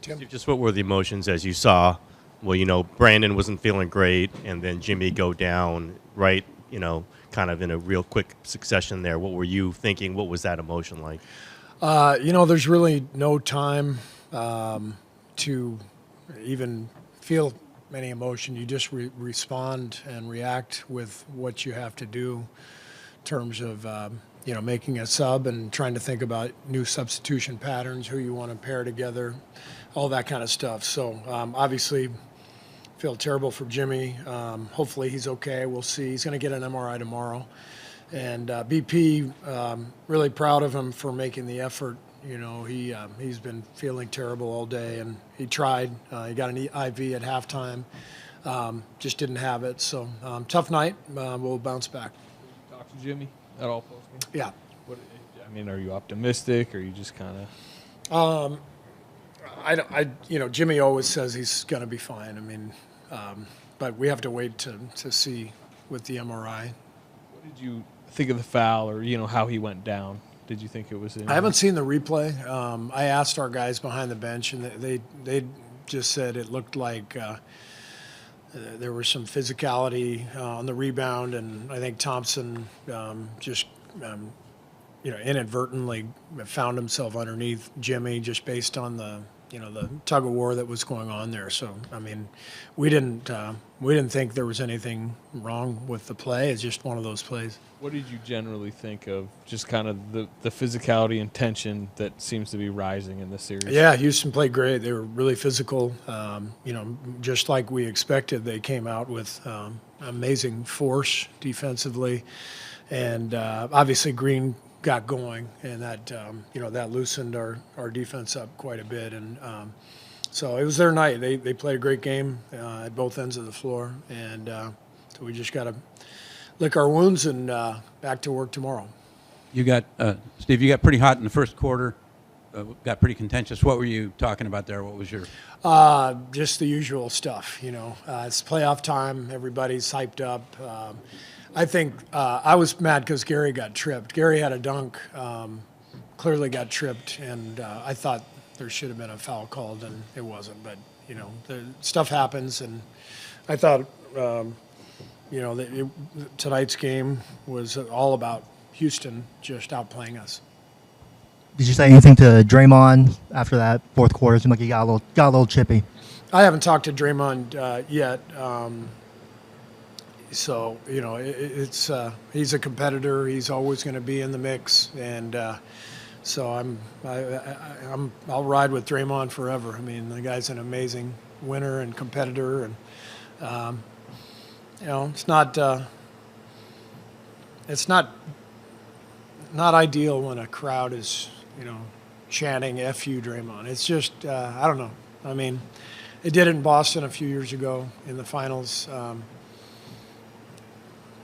Tim? Steve, just what were the emotions as you saw? Well, Brandon wasn't feeling great, and then Jimmy go down, right? Kind of in a real quick succession there. What were you thinking? What was that emotion like? There's really no time to even feel any emotion. You just respond and react with what you have to do in terms of, making a sub and trying to think about new substitution patterns, who you want to pair together, all that kind of stuff. So obviously, feel terrible for Jimmy. Hopefully he's okay. We'll see. He's going to get an MRI tomorrow. And BP, really proud of him for making the effort. He's been feeling terrible all day, and he tried. He got an IV at halftime, just didn't have it. So tough night. We'll bounce back. Talk to Jimmy at all post game? Yeah. Are you optimistic, or are you just kind of? Jimmy always says he's going to be fine. But we have to wait to see with the MRI. What did you think of the foul, or how he went down? Did you think it was in? I haven't seen the replay. I asked our guys behind the bench, and they just said it looked like there was some physicality on the rebound, and I think Thompson just inadvertently found himself underneath Jimmy just based on the tug of war that was going on there. So we didn't think there was anything wrong with the play. It's just one of those plays. What did you generally think of just kind of the physicality and tension that seems to be rising in this series? Yeah, Houston played great. They were really physical. Just like we expected, they came out with amazing force defensively, and obviously Green got going, and that that loosened our defense up quite a bit, and so it was their night. They played a great game at both ends of the floor, and so we just got to lick our wounds and back to work tomorrow. You got Steve. You got pretty hot in the first quarter. Got pretty contentious. What were you talking about there? What was your? Just the usual stuff. It's playoff time. Everybody's hyped up. I think I was mad because Gary got tripped. Gary had a dunk, clearly got tripped, and I thought there should have been a foul called, and it wasn't. But, the stuff happens, and I thought, tonight's game was all about Houston just outplaying us. Did you say anything to Draymond after that fourth quarter? It seemed like he got a little chippy. I haven't talked to Draymond yet. So it's he's a competitor. He's always going to be in the mix, and so I'll ride with Draymond forever. The guy's an amazing winner and competitor, and it's not ideal when a crowd is chanting "F you, Draymond." It's just I don't know. It did it in Boston a few years ago in the finals.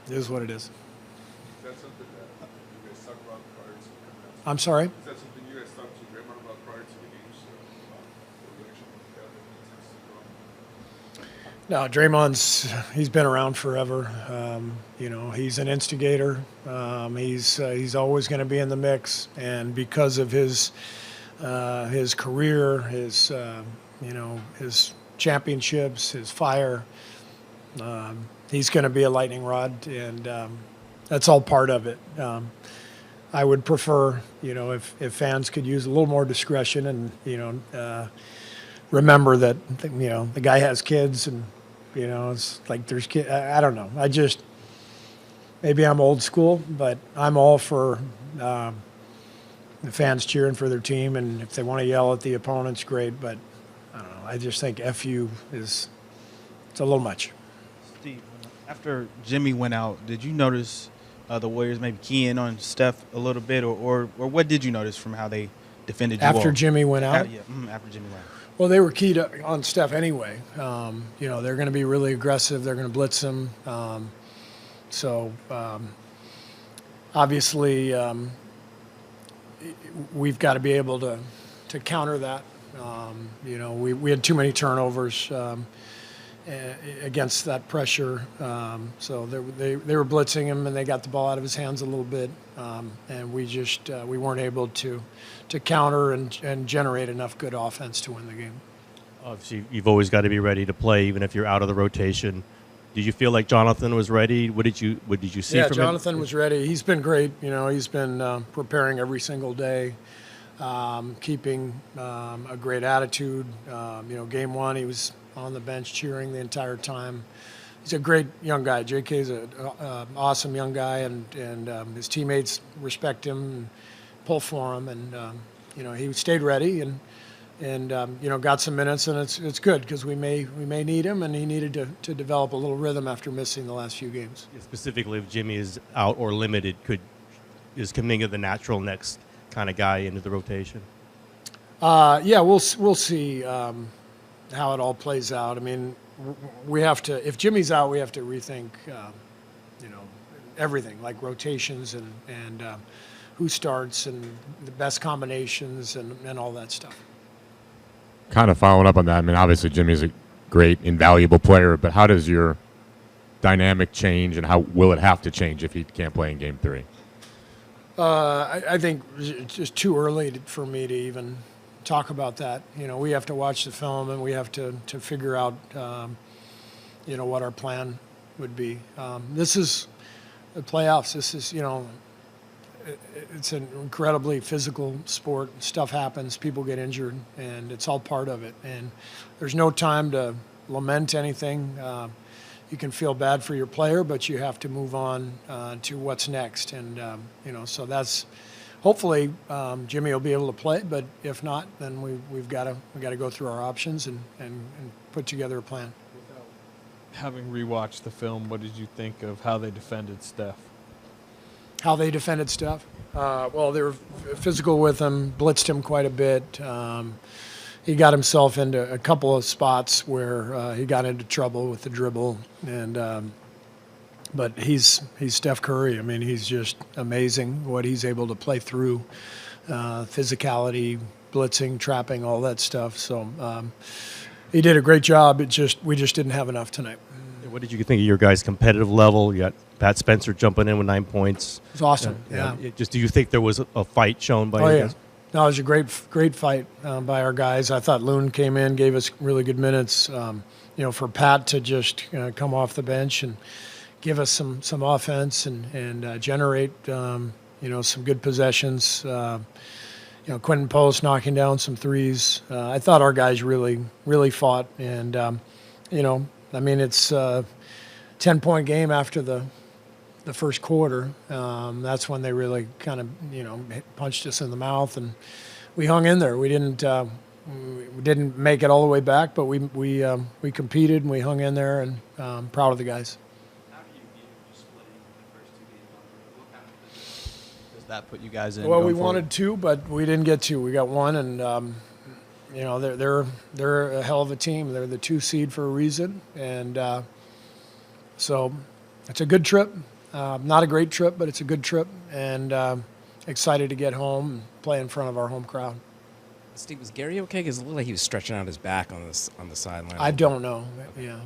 It is what it is. Is that something that you guys talk about prior to coming out? I'm sorry? Is that something you guys talked to Draymond about prior to the games? No, he's been around forever. He's an instigator. He's always going to be in the mix, and because of his career, his championships, his fire. He's going to be a lightning rod, and that's all part of it. I would prefer, if fans could use a little more discretion and, remember that, the guy has kids, and, it's like there's kids. I don't know. Maybe I'm old school, but I'm all for the fans cheering for their team, and if they want to yell at the opponents, great, but I don't know. I just think FU it's a little much. Steve, after Jimmy went out, did you notice the Warriors maybe keying on Steph a little bit, or what did you notice from how they defended you After all? Jimmy went out? After Jimmy went out. Well, they were keyed on Steph anyway. They're going to be really aggressive. They're going to blitz him. Obviously, we've got to be able to counter that. We had too many turnovers. against that pressure. So they were blitzing him, and they got the ball out of his hands a little bit, and we weren't able to counter and generate enough good offense to win the game. Obviously, you've always got to be ready to play, even if you're out of the rotation. Did you feel like Jonathan was ready? What did you see Yeah, from Jonathan him? was ready. He's been great. He's been preparing every single day, keeping a great attitude. Game one, he was on the bench cheering the entire time. He's a great young guy. JK's an awesome young guy, and his teammates respect him and pull for him. And he stayed ready and got some minutes, and it's good because we may need him, and he needed to develop a little rhythm after missing the last few games. Specifically, if Jimmy is out or limited, is Kuminga the natural next kind of guy into the rotation? Yeah, we'll see how it all plays out. I mean, we have to. If Jimmy's out, we have to rethink, everything like rotations and who starts and the best combinations and all that stuff. Kind of following up on that, I mean, obviously Jimmy's a great, invaluable player, but how does your dynamic change, and how will it have to change if he can't play in Game 3? I think it's just too early for me to even talk about that. We have to watch the film, and we have to figure out, what our plan would be. This is the playoffs. This is, it's an incredibly physical sport. Stuff happens, people get injured, and it's all part of it. And there's no time to lament anything. You can feel bad for your player, but you have to move on to what's next. And so that's hopefully Jimmy will be able to play. But if not, then we've got to go through our options and put together a plan. Having rewatched the film, what did you think of how they defended Steph? How they defended Steph? Well, they were physical with him, blitzed him quite a bit. He got himself into a couple of spots where he got into trouble with the dribble, but he's Steph Curry. I mean, he's just amazing what he's able to play through, physicality, blitzing, trapping, all that stuff. So he did a great job. We just didn't have enough tonight. What did you think of your guys' competitive level? You got Pat Spencer jumping in with 9 points. It was awesome. Yeah. Do you think there was a fight shown by you guys? No, it was a great fight by our guys. I thought Loon came in, gave us really good minutes. For Pat to just come off the bench and give us some offense and generate some good possessions. Quentin Post knocking down some threes. I thought our guys really fought, and it's a 10-point game after the first quarter. That's when they really kind of punched us in the mouth, and we hung in there. We didn't make it all the way back, but we competed and we hung in there, and I'm proud of the guys. How do you view splitting the first 2 games on the road? What kind of position does that put you guys in? Well, we wanted 2, but we didn't get 2. We got 1, and they're a hell of a team. They're the 2 seed for a reason, and so it's a good trip. Not a great trip, but it's a good trip, and excited to get home and play in front of our home crowd. Steve, was Gary okay? Because it looked like he was stretching out his back on the sideline. I don't know. Yeah.